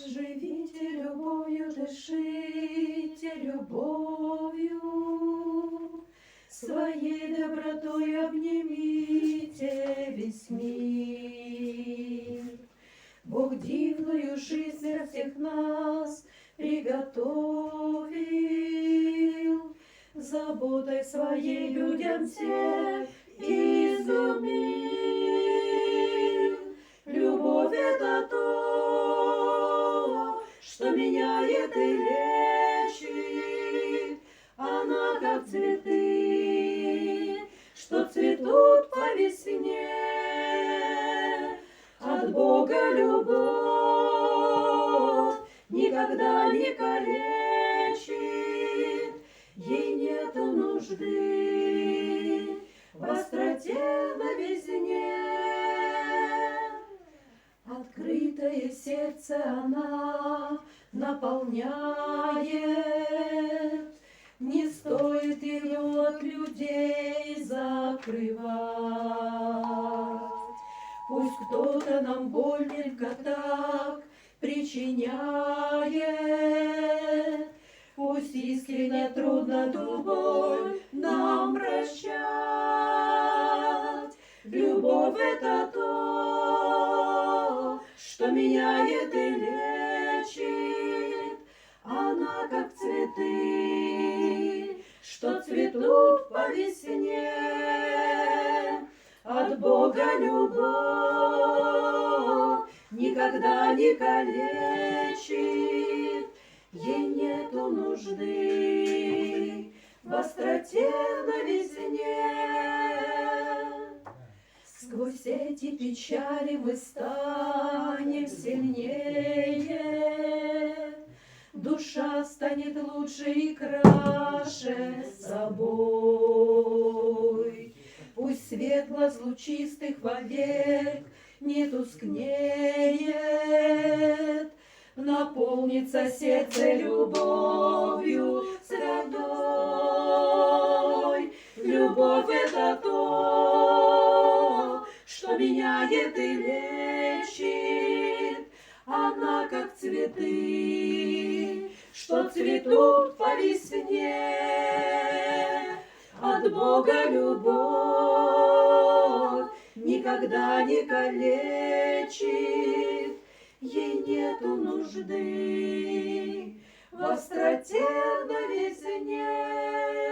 Живите любовью, дышите любовью, своей добротой обнимите весь мир. Бог дивную жизнь для всех нас приготовил, заботой своей людям всех изумил. Любовь — это то, что меняет и лечит, она как цветы, что цветут по весне. От Бога любовь никогда не калечит, ей нету нужды в остроте новизне. Открытое сердце она наполняет, не стоит ее от людей закрывать. Пусть кто-то нам больненько так причиняет, пусть искренне трудно ту боль нам прощать. Любовь — это то, что меняет и лечит, она как цветы, что цветут по весне. От Бога любовь никогда не калечит, ей нету нужды в остроте новизне. Сквозь эти печали мы станем сильнее, душа станет лучше и краше собой. Пусть свет глаз лучистых вовек не тускнеет, наполнится сердце любовью святой. Любовь — это то, что меняет и лечит, она как цветы, что цветут по весне. От Бога любовь никогда не калечит, ей нету нужды в остроте новизне.